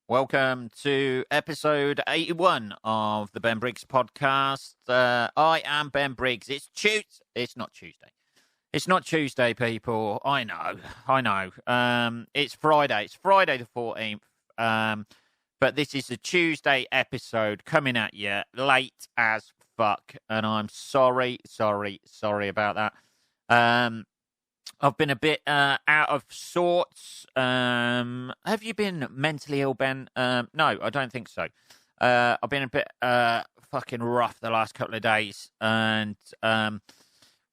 Welcome to episode 81 of the Ben Briggs podcast. I am Ben Briggs. It's not Tuesday. It's not Tuesday, people. I know. It's Friday. It's Friday the 14th. But this is a Tuesday episode coming at you late as fuck. And I'm sorry about that. I've been a bit out of sorts. Have you been mentally ill, Ben? No, I don't think so. I've been a bit fucking rough the last couple of days, and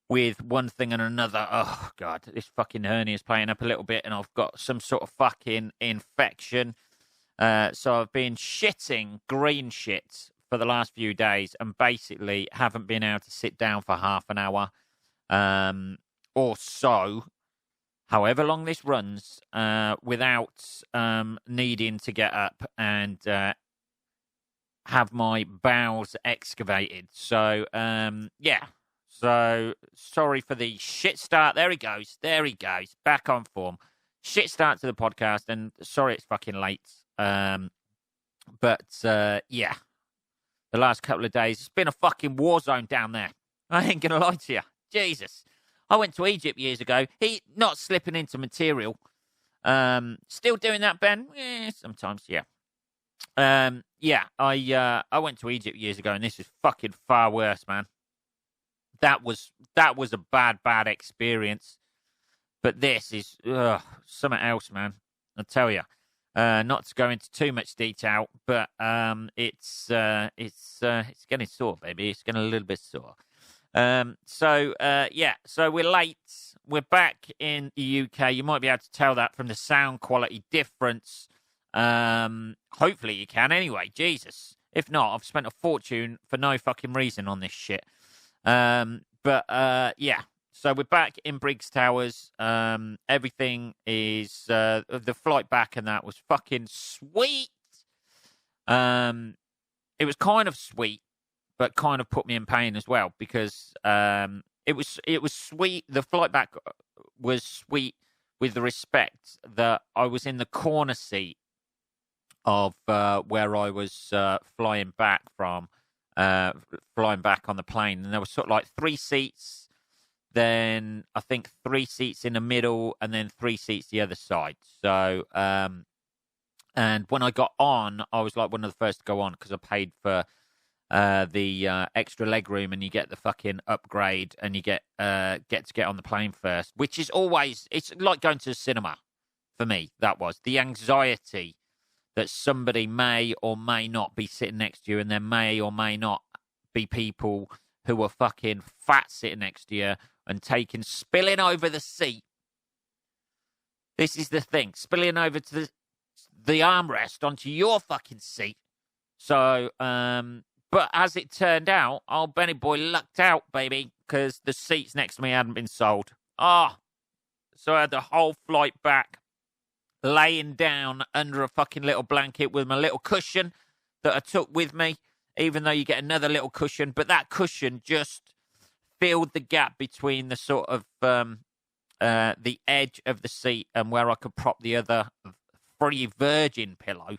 with one thing and another. Oh God, this fucking hernia is playing up a little bit, and I've got some sort of fucking infection. So I've been shitting green shit for the last few days, and basically haven't been able to sit down for half an hour. Or so, however long this runs, without needing to get up and have my bowels excavated. So, yeah. So, sorry for the shit start. There he goes. Back on form. Shit start to the podcast, and sorry it's fucking late. But, yeah. The last couple of days, it's been a fucking war zone down there. I ain't gonna lie to you. Jesus. I went to Egypt years ago. Not slipping into material. Still doing that, Ben? Sometimes, yeah. I went to Egypt years ago, and this is fucking far worse, man. That was a bad experience. But this is something else, man. I'll tell you. Not to go into too much detail, but it's getting sore, baby. It's getting a little bit sore. So we're late. We're back in the UK. You might be able to tell that from the sound quality difference. Hopefully you can anyway. Jesus. If not, I've spent a fortune for no fucking reason on this shit. So we're back in Briggs Towers. Everything is, the flight back and that was fucking sweet. It was kind of sweet, but kind of put me in pain as well, because it was sweet. The flight back was sweet with the respect that I was in the corner seat of where I was flying back on the plane, and there was sort of like 3 seats, then I think 3 seats in the middle, and then 3 seats the other side. So, and when I got on, I was like one of the first to go on because I paid for the extra leg room, and you get the fucking upgrade, and you get to get on the plane first, which is always, it's like going to the cinema for me. That was the anxiety that somebody may or may not be sitting next to you, and there may or may not be people who are fucking fat sitting next to you and spilling over the seat. This is the thing, spilling over to the armrest onto your fucking seat. So, but as it turned out, old Benny Boy lucked out, baby, because the seats next to me hadn't been sold. So I had the whole flight back laying down under a fucking little blanket with my little cushion that I took with me, even though you get another little cushion. But that cushion just filled the gap between the sort of the edge of the seat and where I could prop the other free virgin pillow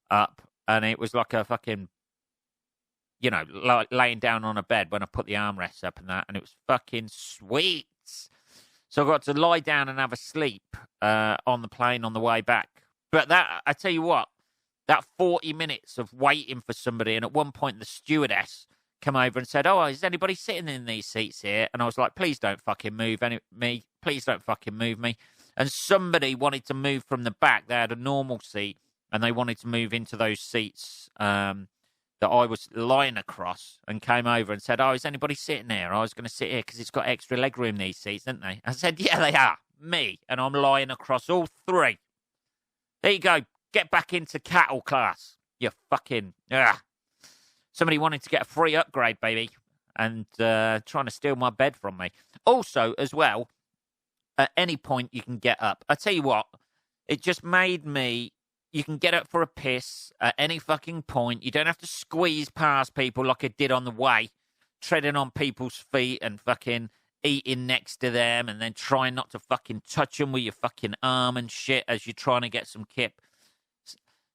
up. And it was like a fucking, like laying down on a bed when I put the armrests up and that, and it was fucking sweet. So I got to lie down and have a sleep on the plane on the way back. But that, I tell you what, that 40 minutes of waiting for somebody, and at one point the stewardess came over and said, "Oh, is anybody sitting in these seats here?" And I was like, "Please don't fucking move me. Please don't fucking move me." And somebody wanted to move from the back. They had a normal seat, and they wanted to move into those seats that I was lying across, and came over and said, "Oh, is anybody sitting there? I was going to sit here because it's got extra leg room, these seats, didn't they?" I said, "Yeah, they are. Me." And I'm lying across all 3. There you go. Get back into cattle class. You fucking... Somebody wanted to get a free upgrade, baby, and trying to steal my bed from me. Also, as well, at any point you can get up. I tell you what, it just made me... You can get up for a piss at any fucking point. You don't have to squeeze past people like I did on the way, treading on people's feet and fucking eating next to them, and then trying not to fucking touch them with your fucking arm and shit as you're trying to get some kip.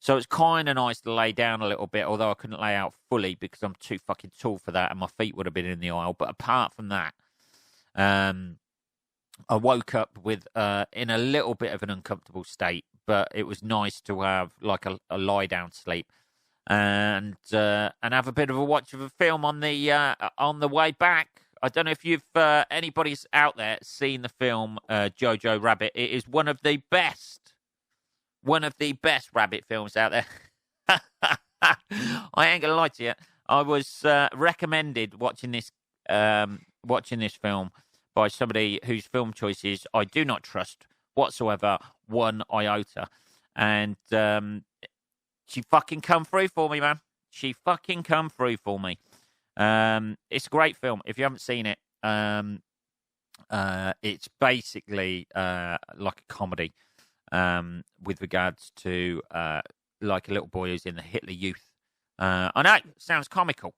So it's kind of nice to lay down a little bit, although I couldn't lay out fully because I'm too fucking tall for that and my feet would have been in the aisle. But apart from that, I woke up with in a little bit of an uncomfortable state, but it was nice to have like a lie down sleep and have a bit of a watch of a film on the way back. I don't know if you've anybody's out there seen the film Jojo Rabbit. It is one of the best rabbit films out there. I ain't gonna lie to you. I was recommended watching this film by somebody whose film choices I do not trust whatsoever, one iota, and she fucking come through for me, man. She fucking come through for me. It's a great film. If you haven't seen it, it's basically like a comedy with regards to like a little boy who's in the Hitler Youth. I know it sounds comical.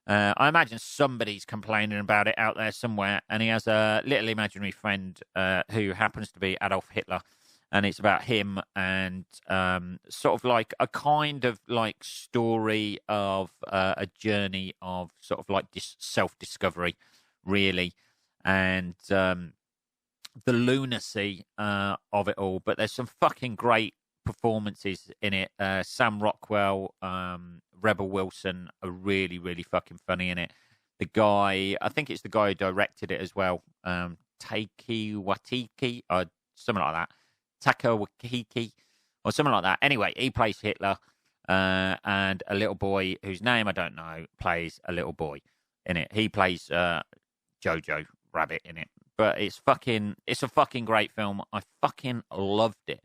I imagine somebody's complaining about it out there somewhere, and he has a little imaginary friend who happens to be Adolf Hitler, and it's about him and sort of like a kind of like story of a journey of sort of like self-discovery, really, and the lunacy of it all. But there's some fucking great performances in it. Sam Rockwell, Rebel Wilson are really, really fucking funny in it. The guy, I think it's the guy who directed it as well, Taiki Watiki, or something like that. Taka Wakiki, or something like that. Anyway, he plays Hitler, and a little boy whose name I don't know plays a little boy in it. He plays Jojo Rabbit in it. But it's a fucking great film. I fucking loved it.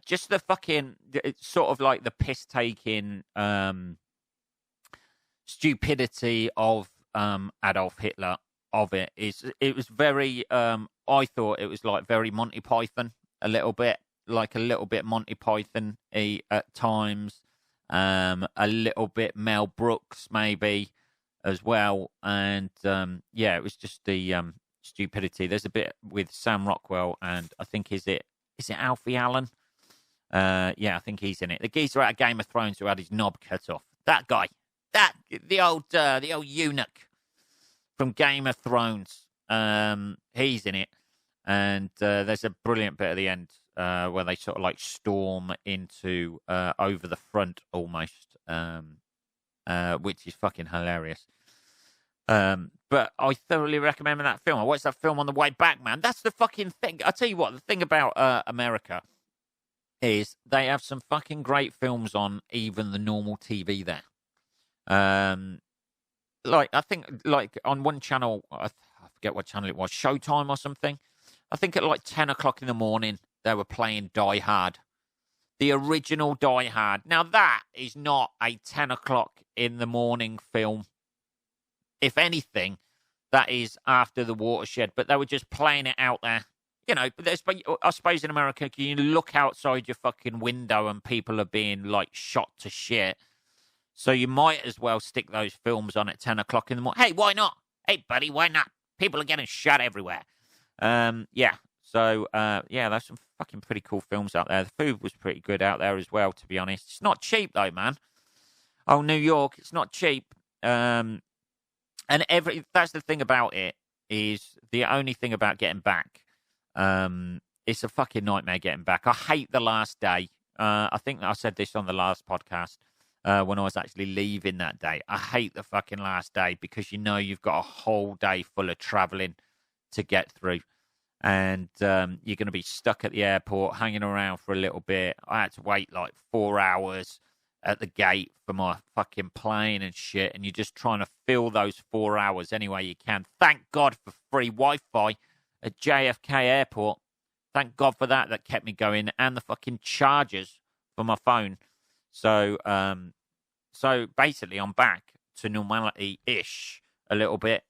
Just the fucking, it's sort of like the piss-taking stupidity of Adolf Hitler of it. It was very, I thought it was like very Monty Python, a little bit Monty Python-y at times, a little bit Mel Brooks maybe as well. And yeah, it was just the stupidity. There's a bit with Sam Rockwell and I think is it Alfie Allen? Yeah, I think he's in it. The geezer out of Game of Thrones who had his knob cut off. That guy. The old eunuch from Game of Thrones. He's in it. And there's a brilliant bit at the end where they sort of like storm into over the front almost, which is fucking hilarious. But I thoroughly recommend that film. I watched that film on the way back, man. That's the fucking thing. I'll tell you what, the thing about America is they have some fucking great films on even the normal TV there. Like, I think, like, on one channel, I forget what channel it was, Showtime or something. I think at like 10 o'clock in the morning, they were playing Die Hard. The original Die Hard. Now, that is not a 10 o'clock in the morning film. If anything, that is after the watershed. But they were just playing it out there. You know, I suppose in America, you look outside your fucking window and people are being, like, shot to shit. So you might as well stick those films on at 10 o'clock in the morning. Hey, why not? Hey, buddy, why not? People are getting shot everywhere. Yeah. So, yeah, there's some fucking pretty cool films out there. The food was pretty good out there as well, to be honest. It's not cheap, though, man. Oh, New York, it's not cheap. And that's the thing about it, is the only thing about getting back. It's a fucking nightmare getting back. I hate the last day. I think I said this on the last podcast when I was actually leaving that day. I hate the fucking last day because you know you've got a whole day full of traveling to get through. And you're going to be stuck at the airport, hanging around for a little bit. I had to wait like 4 hours at the gate for my fucking plane and shit. And you're just trying to fill those 4 hours any way you can. Thank God for free Wi-Fi at JFK Airport. Thank God for that. That kept me going. And the fucking chargers for my phone. So basically I'm back to normality-ish a little bit.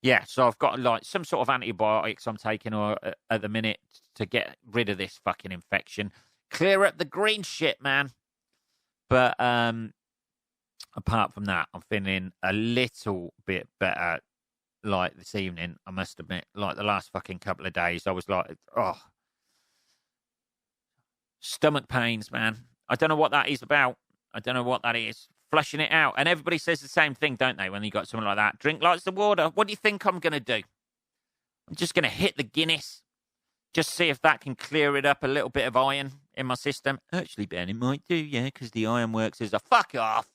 Yeah, so I've got like some sort of antibiotics I'm taking at the minute to get rid of this fucking infection. Clear up the green shit, man. But apart from that, I'm feeling a little bit better. Like this evening, I must admit, like the last fucking couple of days, I was like, oh, stomach pains, man. I don't know what that is about. I don't know what that is. Flushing it out. And everybody says the same thing, don't they, when you got something like that? Drink lots of water. What do you think I'm going to do? I'm just going to hit the Guinness. Just see if that can clear it up a little bit of iron in my system. Actually, Ben, it might do, yeah, because the iron works as a fuck off.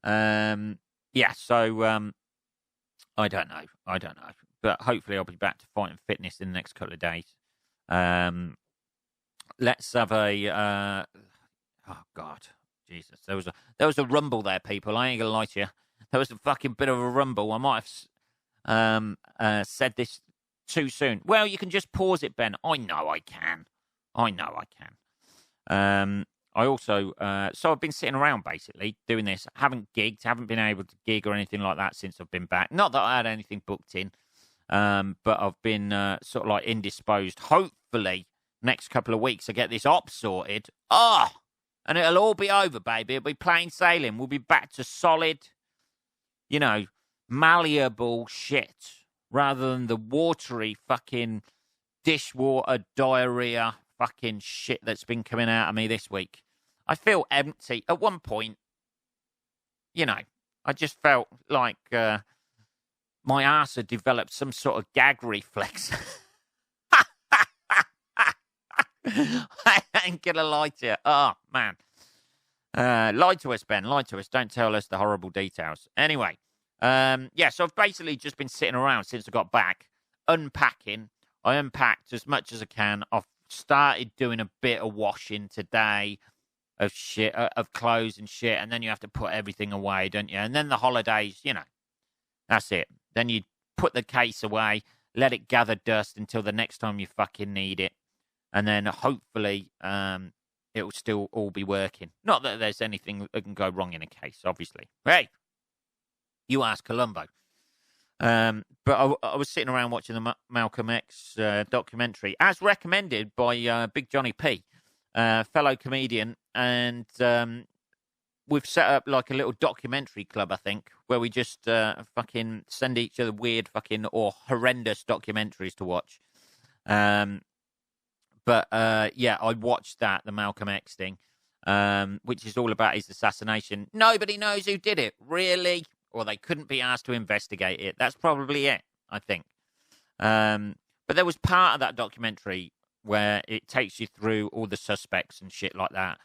Yeah, so I don't know. But hopefully I'll be back to fighting fitness in the next couple of days. Let's have a... oh, God. Jesus. There was a rumble there, people. I ain't going to lie to you. There was a fucking bit of a rumble. I might have said this too soon. Well, you can just pause it, Ben. I know I can. I also, so I've been sitting around basically doing this. Haven't gigged, haven't been able to gig or anything like that since I've been back. Not that I had anything booked in, but I've been sort of like indisposed. Hopefully, next couple of weeks I get this op sorted. And it'll all be over, baby. It'll be plain sailing. We'll be back to solid, malleable shit rather than the watery fucking dishwater diarrhea fucking shit that's been coming out of me this week. I feel empty. At one point, I just felt like my arse had developed some sort of gag reflex. I ain't gonna lie to you. Oh, man. Lie to us, Ben. Lie to us. Don't tell us the horrible details. Anyway, so I've basically just been sitting around since I got back, unpacking. I unpacked as much as I can. I've started doing a bit of washing today of shit, of clothes and shit, and then you have to put everything away, don't you? And then the holidays, that's it. Then you put the case away, let it gather dust until the next time you fucking need it. And then hopefully it will still all be working. Not that there's anything that can go wrong in a case, obviously. Hey, you ask Columbo. But I was sitting around watching the Malcolm X documentary, as recommended by Big Johnny P, fellow comedian. And we've set up like a little documentary club, I think, where we just fucking send each other weird fucking or horrendous documentaries to watch. But I watched that, the Malcolm X thing, which is all about his assassination. Nobody knows who did it, really. Or they couldn't be asked to investigate it. That's probably it, I think. But there was part of that documentary where it takes you through all the suspects and shit like that,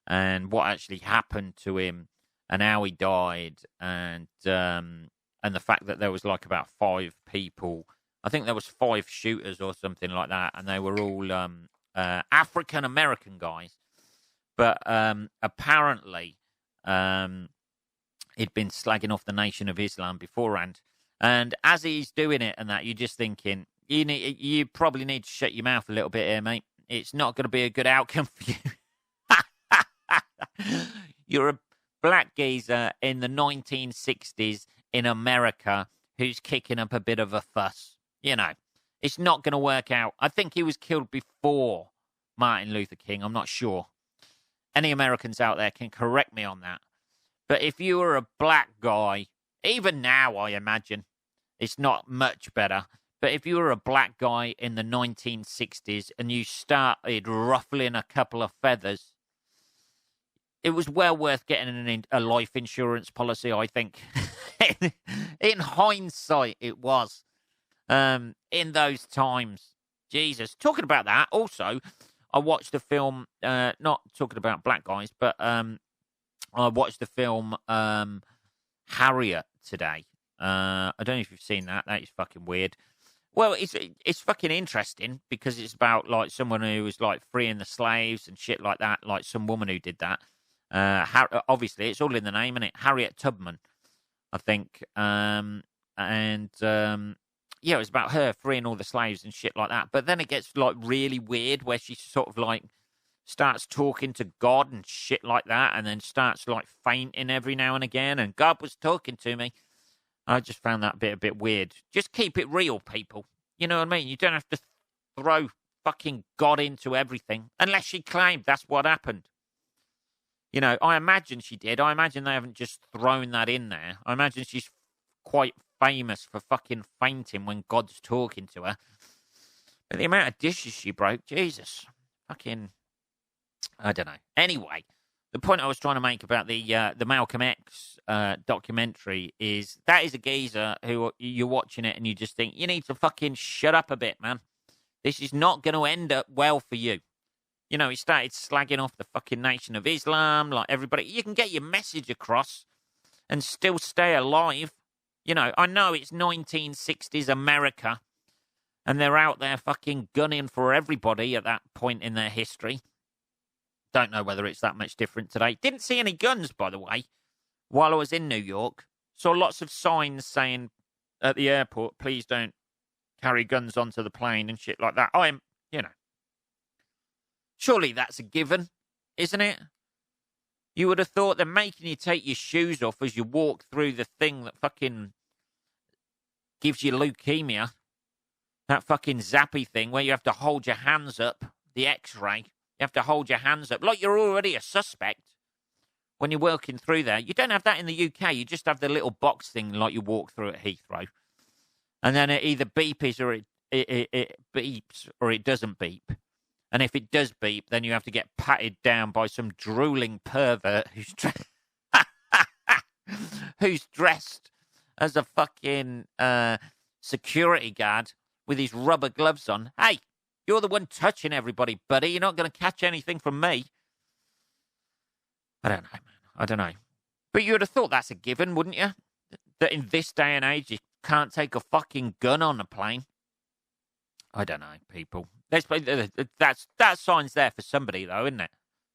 and what actually happened to him, and how he died, and the fact that there was like about 5 people. I think there was 5 shooters or something like that, and they were all African American guys. But apparently, he'd been slagging off the Nation of Islam beforehand, and as he's doing it and that, you're just thinking, you probably need to shut your mouth a little bit here, mate. It's not going to be a good outcome for you. You're a black geezer in the 1960s in America who's kicking up a bit of a fuss. It's not going to work out. I think he was killed before Martin Luther King. I'm not sure. Any Americans out there can correct me on that. But if you were a black guy, even now, I imagine, it's not much better. But if you were a black guy in the 1960s and you started ruffling a couple of feathers, it was well worth getting a life insurance policy, I think. In hindsight, it was. In those times. Jesus. Talking about that, also, I watched a film, not talking about black guys, but I watched the film Harriet today. I don't know if you've seen that. That is fucking weird. Well, it's fucking interesting because it's about like someone who was like freeing the slaves and shit like that, like some woman who did that. Obviously, it's all in the name, isn't it? Harriet Tubman, I think. Yeah, it was about her freeing all the slaves and shit like that. But then it gets like really weird where she sort of like starts talking to God and shit like that, and then starts like fainting every now and again. And God was talking to me. I just found that bit a bit weird. Just keep it real, people. You know what I mean? You don't have to throw fucking God into everything unless she claimed that's what happened. You know, I imagine she did. I imagine they haven't just thrown that in there. I imagine she's quite famous for fucking fainting when God's talking to her. But the amount of dishes she broke, Jesus. Fucking, I don't know. Anyway, the point I was trying to make about the Malcolm X documentary is that is a geezer who you're watching it and you just think, you need to fucking shut up a bit, man. This is not going to end up well for you. You know, he started slagging off the fucking Nation of Islam, like everybody. You can get your message across and still stay alive. You know, I know it's 1960s America and they're out there fucking gunning for everybody at that point in their history. Don't know whether it's that much different today. Didn't see any guns, by the way, while I was in New York. Saw lots of signs saying at the airport, please don't carry guns onto the plane and shit like that. Surely that's a given, isn't it? You would have thought they're making you take your shoes off as you walk through the thing that fucking gives you leukemia. That fucking zappy thing where you have to hold your hands up, the X-ray. You have to hold your hands up like you're already a suspect when you're working through there. You don't have that in the UK. You just have the little box thing like you walk through at Heathrow. And then it either beeps or it beeps or it doesn't beep. And if it does beep, then you have to get patted down by some drooling pervert who's dressed as a fucking security guard with his rubber gloves on. Hey, you're the one touching everybody, buddy. You're not going to catch anything from me. I don't know, man. I don't know. But you would have thought that's a given, wouldn't you? That in this day and age, you can't take a fucking gun on a plane. I don't know, people. That sign's there for somebody, though, isn't it?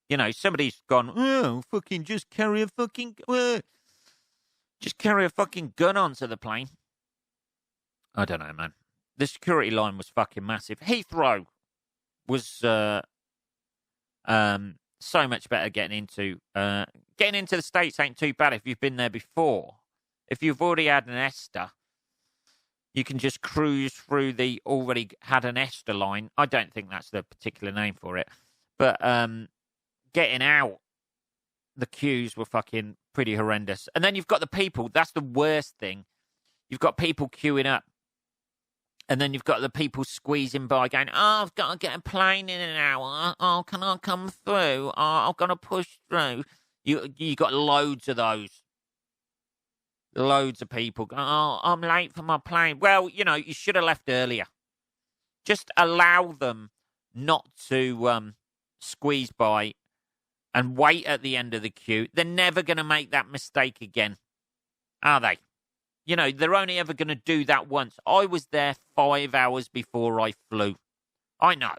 You know, somebody's gone, oh, fucking just carry a fucking gun onto the plane. I don't know, man. The security line was fucking massive. Heathrow was so much better getting into. Getting into the States ain't too bad if you've been there before. If you've already had an ESTA, you can just cruise through the already had an ESTA line. I don't think that's the particular name for it. But getting out, the queues were fucking pretty horrendous. And then you've got the people. That's the worst thing. You've got people queuing up. And then you've got the people squeezing by going, oh, I've got to get a plane in an hour. Oh, can I come through? Oh, I've got to push through. You got loads of those. Loads of people go, oh, I'm late for my plane. Well, you know, you should have left earlier. Just allow them not to squeeze by and wait at the end of the queue. They're never going to make that mistake again, are they? You know, they're only ever going to do that once. I was there 5 hours before I flew. I know.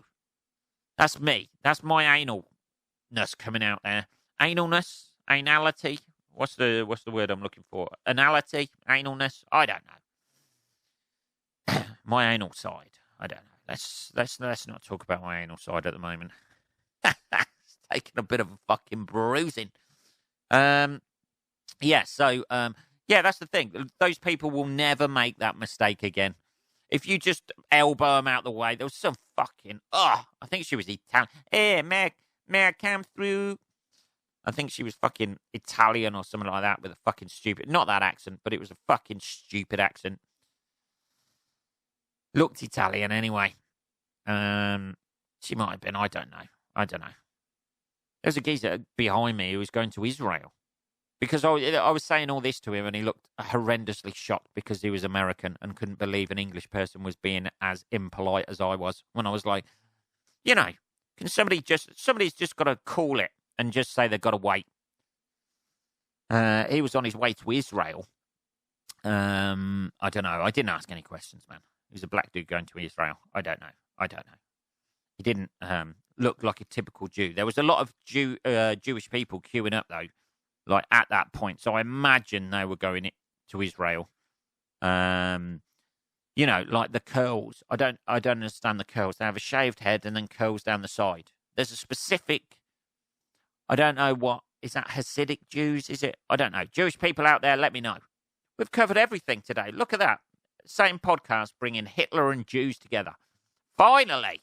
That's me. That's my analness coming out there. Analness? Anality? What's the word I'm looking for? Anality? Analness? I don't know. My anal side. I don't know. Let's not talk about my anal side at the moment. It's taking a bit of a fucking bruising. Yeah, so yeah, that's the thing. Those people will never make that mistake again. If you just elbow them out the way, there was some fucking, I think she was Italian. Hey, may I come through? I think she was fucking Italian or something like that with a fucking stupid, not that accent, but it was a fucking stupid accent. Looked Italian anyway. She might have been, I don't know. There's a geezer behind me who was going to Israel. Because I was saying all this to him and he looked horrendously shocked because he was American and couldn't believe an English person was being as impolite as I was. When I was like, you know, somebody's just got to call it and just say they've got to wait. He was on his way to Israel. I don't know. I didn't ask any questions, man. He was a black dude going to Israel. I don't know. He didn't look like a typical Jew. There was a lot of Jewish people queuing up, though. Like at that point, so I imagine they were going to Israel. You know, like the curls. I don't understand the curls. They have a shaved head and then curls down the side. There's a specific. I don't know what is that. Hasidic Jews? Is it? I don't know. Jewish people out there, let me know. We've covered everything today. Look at that. Same podcast bringing Hitler and Jews together. Finally,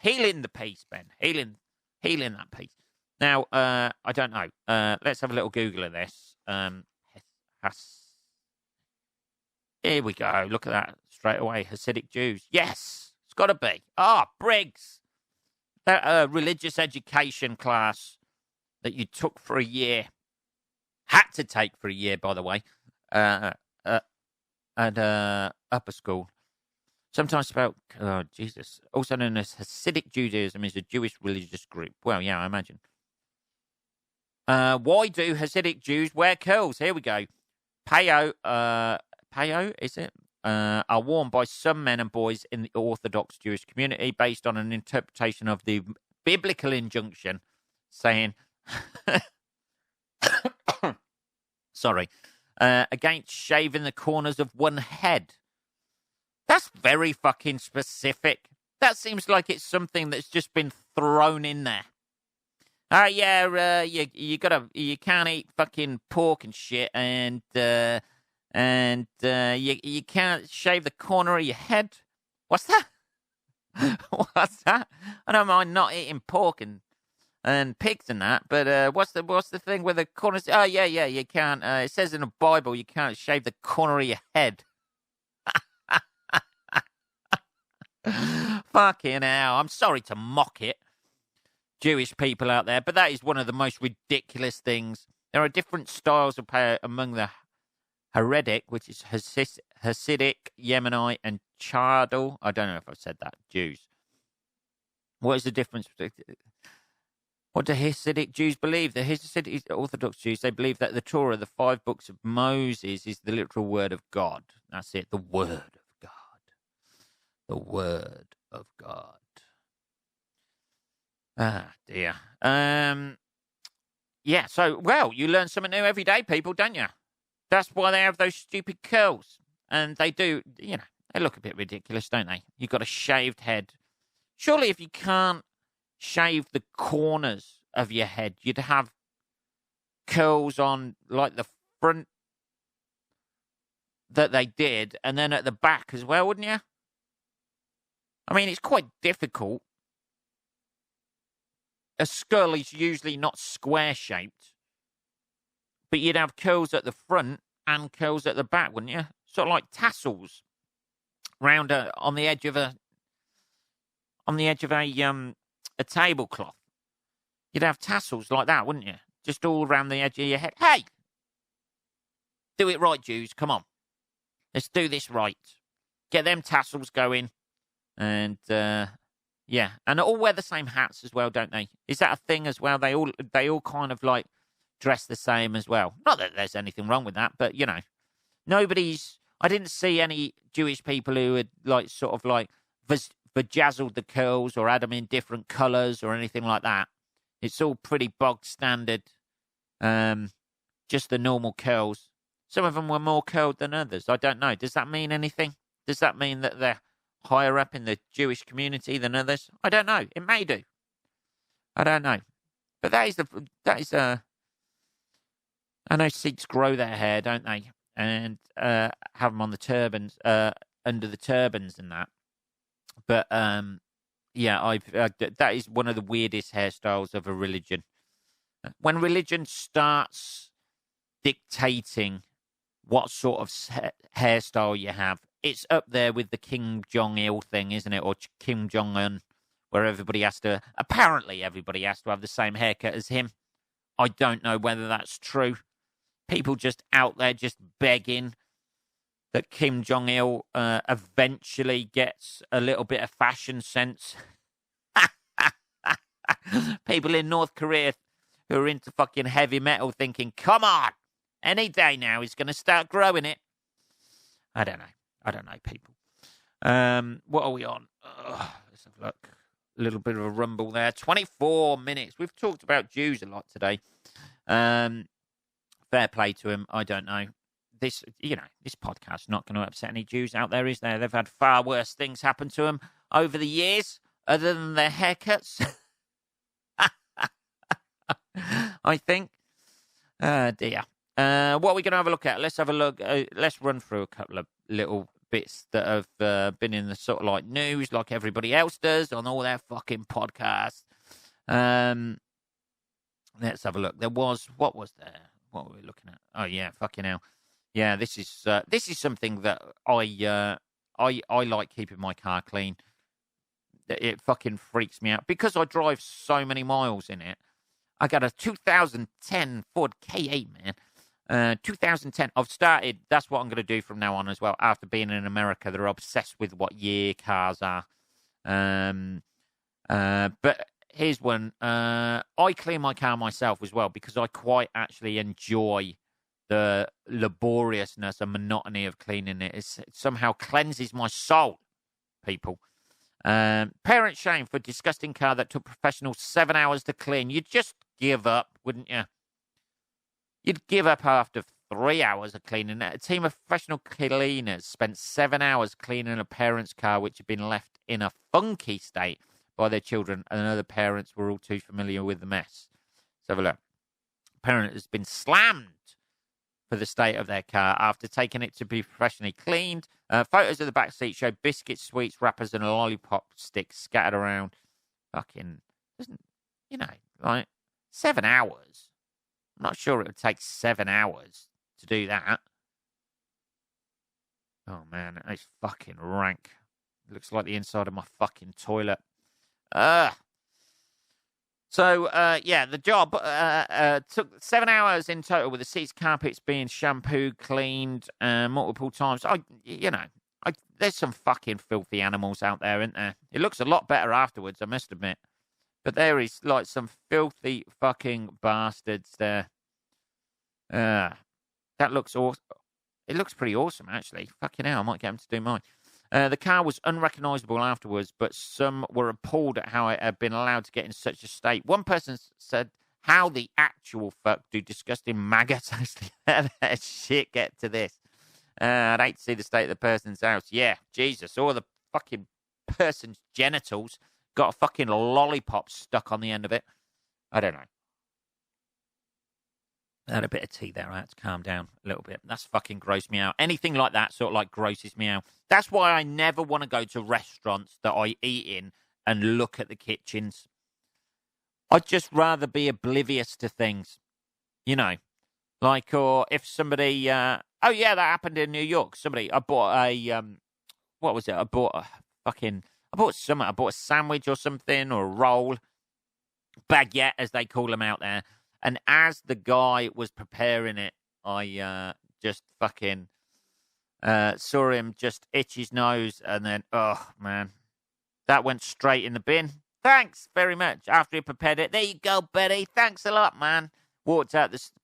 healing the peace, Ben. Healing that peace. Now, I don't know. Let's have a little Google of this. Here we go. Look at that straight away. Hasidic Jews. Yes, it's got to be. Briggs. That religious education class that you took for a year, had to take for a year, by the way, at upper school. Sometimes spelled, Jesus, also known as Hasidic Judaism, is a Jewish religious group. Well, yeah, I imagine. Why do Hasidic Jews wear curls? Here we go. Peo, is it? Are worn by some men and boys in the Orthodox Jewish community based on an interpretation of the biblical injunction saying, sorry, against shaving the corners of one head. That's very fucking specific. That seems like it's something that's just been thrown in there. You can't eat fucking pork and shit, and you can't shave the corner of your head. What's that? What's that? I don't mind not eating pork and pigs and that, but what's the thing with the corners? Oh yeah, you can't. It says in the Bible you can't shave the corner of your head. Fucking hell! I'm sorry to mock it, Jewish people out there, but that is one of the most ridiculous things. There are different styles of prayer among the Haredic, which is Hasidic, Yemenite, and Chardal. I don't know if I've said that. Jews. What is the difference? What do Hasidic Jews believe? The Hasidic Orthodox Jews, they believe that the Torah, the 5 books of Moses, is the literal word of God. That's it, the word of God. The word of God. Ah, dear. Yeah, so, well, you learn something new every day, people, don't you? That's why they have those stupid curls. And they do, they look a bit ridiculous, don't they? You've got a shaved head. Surely if you can't shave the corners of your head, you'd have curls on, like, the front that they did, and then at the back as well, wouldn't you? I mean, it's quite difficult. A skull is usually not square-shaped, but you'd have curls at the front and curls at the back, wouldn't you? Sort of like tassels round on the edge of a tablecloth. You'd have tassels like that, wouldn't you? Just all around the edge of your head. Hey, do it right, Jews. Come on, let's do this right. Get them tassels going, and yeah, and all wear the same hats as well, don't they? Is that a thing as well? They all kind of like dress the same as well. Not that there's anything wrong with that, but I didn't see any Jewish people who had like sort of like bejazzled the curls or had them in different colours or anything like that. It's all pretty bog standard, just the normal curls. Some of them were more curled than others. I don't know. Does that mean anything? Does that mean that they're higher up in the Jewish community than others? I don't know. It may do. I don't know. But that is I know Sikhs grow their hair, don't they? And have them on the turbans, under the turbans and that. But yeah, that is one of the weirdest hairstyles of a religion. When religion starts dictating what sort of hairstyle you have, it's up there with the Kim Jong-il thing, isn't it? Or Kim Jong-un, where apparently everybody has to have the same haircut as him. I don't know whether that's true. People just out there just begging that Kim Jong-il eventually gets a little bit of fashion sense. People in North Korea who are into fucking heavy metal thinking, come on, any day now he's going to start growing it. I don't know, people. What are we on? Let's have a look. A little bit of a rumble there. 24 minutes. We've talked about Jews a lot today. Fair play to him. I don't know. This podcast's not going to upset any Jews out there, is there? They've had far worse things happen to them over the years, other than their haircuts. I think. Dear. What are we going to have a look at? Let's have a look. Let's run through a couple of little bits that have been in the sort of like news, like everybody else does on all their fucking podcasts. Let's have a look. What was there? What were we looking at? Oh yeah, fucking hell. Yeah, this is something that I like keeping my car clean. It fucking freaks me out because I drive so many miles in it. I got a 2010 Ford K8, man. 2010. I've started. That's what I'm going to do from now on as well. After being in America, they're obsessed with what year cars are. But here's one. I clean my car myself as well because I quite actually enjoy the laboriousness and monotony of cleaning it. It somehow cleanses my soul, people. Parent shame for disgusting car that took professionals 7 hours to clean. You'd just give up, wouldn't you? You'd give up after 3 hours of cleaning it. A team of professional cleaners spent 7 hours cleaning a parent's car which had been left in a funky state by their children, and other parents were all too familiar with the mess. Let's have a look. Parent has been slammed for the state of their car after taking it to be professionally cleaned. Photos of the back seat show biscuits, sweets, wrappers, and lollipop sticks scattered around. Fucking, like 7 hours. I'm not sure it would take 7 hours to do that. Oh, man, it's fucking rank. It looks like the inside of my fucking toilet. The job took 7 hours in total with the seats, carpets being shampooed, cleaned multiple times. There's some fucking filthy animals out there, isn't there? It looks a lot better afterwards, I must admit. But there is like some filthy fucking bastards there. That looks awesome. It looks pretty awesome, actually. Fucking hell, I might get them to do mine. The car was unrecognisable afterwards, but some were appalled at how it had been allowed to get in such a state. One person said, how the actual fuck do disgusting maggots actually let that shit get to this? I'd hate to see the state of the person's house. Yeah, Jesus, or the fucking person's genitals got a fucking lollipop stuck on the end of it. I don't know. I had a bit of tea there. I had to calm down a little bit. That's fucking grossed me out. Anything like that sort of like grosses me out. That's why I never want to go to restaurants that I eat in and look at the kitchens. I'd just rather be oblivious to things. Like, or if somebody, that happened in New York. I bought a, what was it? I bought a sandwich or something, or a roll. Baguette, as they call them out there. And as the guy was preparing it, I just fucking saw him just itch his nose, and then, oh, man, that went straight in the bin. Thanks very much. After he prepared it, there you go, Betty. Thanks a lot, man.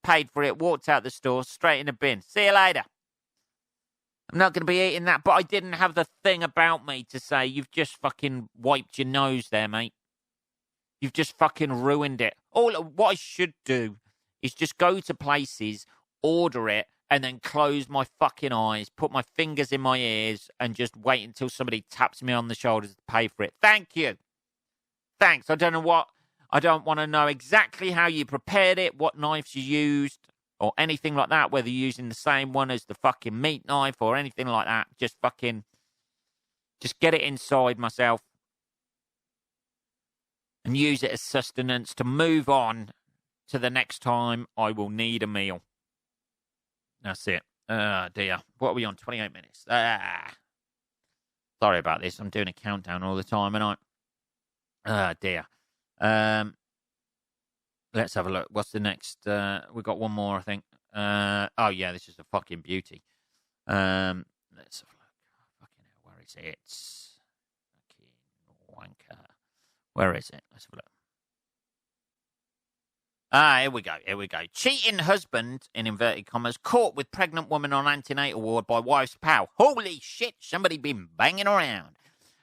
Paid for it, walked out the store, straight in the bin. See you later. I'm not going to be eating that, but I didn't have the thing about me to say, you've just fucking wiped your nose there, mate. You've just fucking ruined it. What I should do is just go to places, order it, and then close my fucking eyes, put my fingers in my ears, and just wait until somebody taps me on the shoulders to pay for it. Thank you. Thanks. I don't want to know exactly how you prepared it, what knives you used, or anything like that, whether you're using the same one as the fucking meat knife or anything like that. Just get it inside myself. And use it as sustenance to move on to the next time I will need a meal. That's it. Dear. What are we on? 28 minutes. Sorry about this. I'm doing a countdown all the time, and dear. Let's have a look. What's the next? We've got one more, I think. This is a fucking beauty. Let's have a look. Fucking hell, where is it? Fucking wanker. Where is it? Let's have a look. Here we go. Cheating husband, in inverted commas, caught with pregnant woman on antenatal ward by wife's pal. Holy shit, somebody been banging around.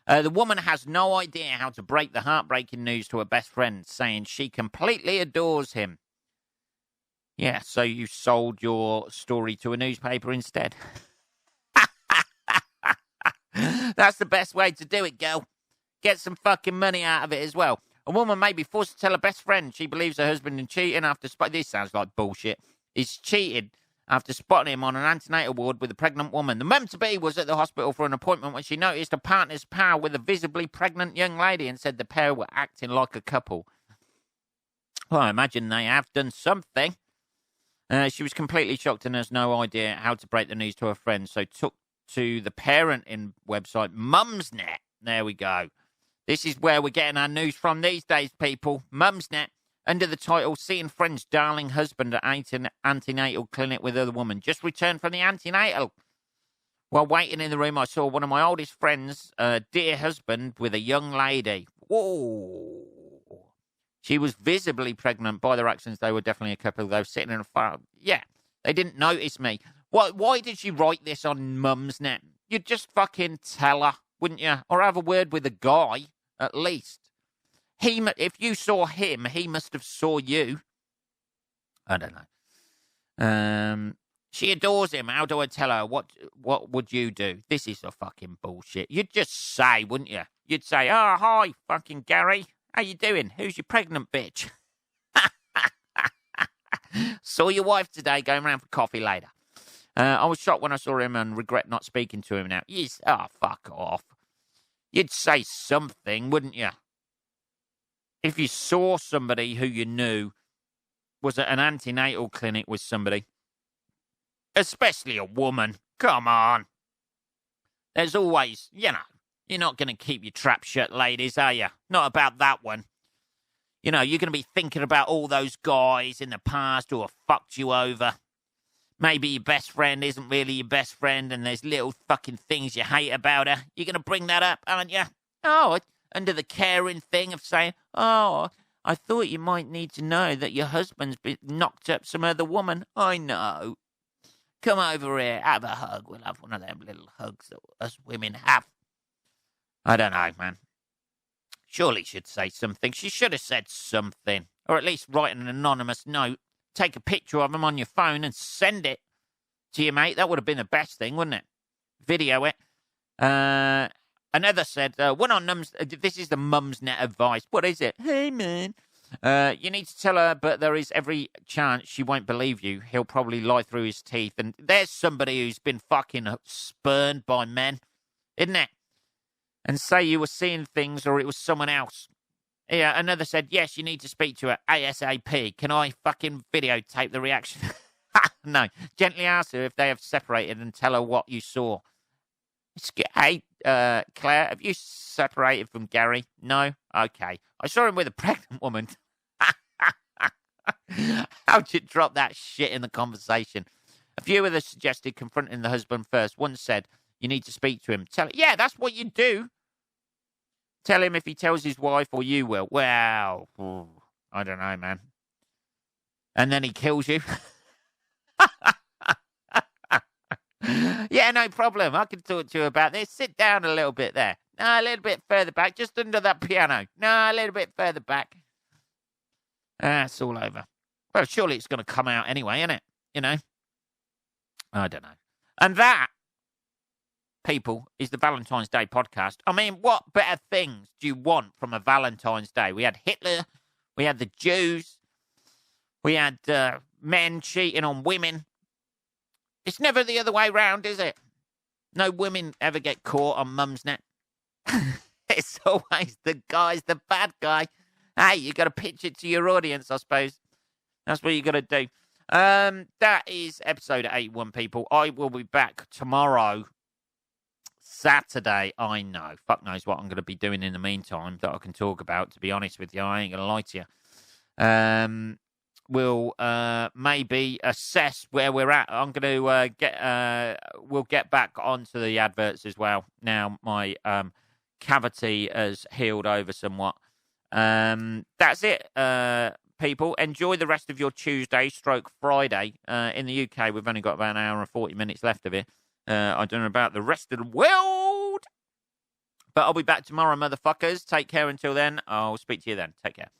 The woman has no idea how to break the heartbreaking news to her best friend, saying she completely adores him. Yeah, so you sold your story to a newspaper instead. That's the best way to do it, girl. Get some fucking money out of it as well. A woman may be forced to tell her best friend she believes her husband is cheating after... This sounds like bullshit. He's cheated after spotting him on an antenatal ward with a pregnant woman. The mum-to-be was at the hospital for an appointment when she noticed a partner's pal with a visibly pregnant young lady and said the pair were acting like a couple. Well, I imagine they have done something. She was completely shocked and has no idea how to break the news to her friend, so took to the parenting website Mumsnet. There we go. This is where we're getting our news from these days, people. Mumsnet. Under the title, Seeing Friend's Darling Husband at Antenatal Clinic with Other Woman. Just returned from the antenatal. While waiting in the room, I saw one of my oldest friends' dear husband with a young lady. Whoa. She was visibly pregnant. By their actions, they were definitely a couple. They were sitting in a farm. Yeah, they didn't notice me. Why did she write this on Mumsnet? You'd just fucking tell her, wouldn't you? Or have a word with the guy, at least. If you saw him, he must have saw you. I don't know. She adores him. How do I tell her? What would you do? This is a fucking bullshit. You'd just say, wouldn't you? You'd say, oh, hi, fucking Gary. How you doing? Who's your pregnant bitch? Saw your wife today, going round for coffee later. I was shocked when I saw him and regret not speaking to him now. Yes. Oh, fuck off. You'd say something, wouldn't you? If you saw somebody who you knew was at an antenatal clinic with somebody, especially a woman, come on. There's always, you're not going to keep your trap shut, ladies, are you? Not about that one. You're going to be thinking about all those guys in the past who have fucked you over. Maybe your best friend isn't really your best friend and there's little fucking things you hate about her. You're going to bring that up, aren't you? Oh, under the caring thing of saying, oh, I thought you might need to know that your husband's been knocked up some other woman. I know. Come over here, have a hug. We'll have one of them little hugs that us women have. I don't know, man. Surely she'd say something. She should have said something. Or at least write an anonymous note. Take a picture of him on your phone and send it to your mate. That would have been the best thing, wouldn't it? Video it. Another said, this is the Mumsnet advice. What is it? Hey, man. You need to tell her, but there is every chance she won't believe you. He'll probably lie through his teeth. And there's somebody who's been fucking spurned by men, isn't it? And say you were seeing things or it was someone else. Yeah, another said, yes, you need to speak to her ASAP. Can I fucking videotape the reaction? No. Gently ask her if they have separated and tell her what you saw. Hey, Claire, have you separated from Gary? No? Okay. I saw him with a pregnant woman. How'd you drop that shit in the conversation? A few others suggested confronting the husband first. One said, you need to speak to him. Tell him, yeah, that's what you do. Tell him if he tells his wife or you will. Well, I don't know, man. And then he kills you. Yeah, no problem. I can talk to you about this. Sit down a little bit there. No, a little bit further back, just under that piano. No, a little bit further back. It's all over. Well, surely it's going to come out anyway, isn't it? You know? I don't know. And that, people, is the Valentine's Day podcast. I mean, what better things do you want from a Valentine's Day? We had Hitler. We had the Jews. We had men cheating on women. It's never the other way round, is it? No women ever get caught on Mumsnet. It's always the guy's the bad guy. Hey, you got to pitch it to your audience, I suppose. That's what you got to do. That is episode 81, people. I will be back tomorrow, Saturday. I know. Fuck knows what I'm going to be doing in the meantime that I can talk about, to be honest with you. I ain't going to lie to you. We'll maybe assess where we're at. I'm going to we'll get back onto the adverts as well. Now my cavity has healed over somewhat. That's it, people. Enjoy the rest of your Tuesday / Friday. In the UK, we've only got about an hour and 40 minutes left of it. I don't know about the rest of the world. But I'll be back tomorrow, motherfuckers. Take care until then. I'll speak to you then. Take care.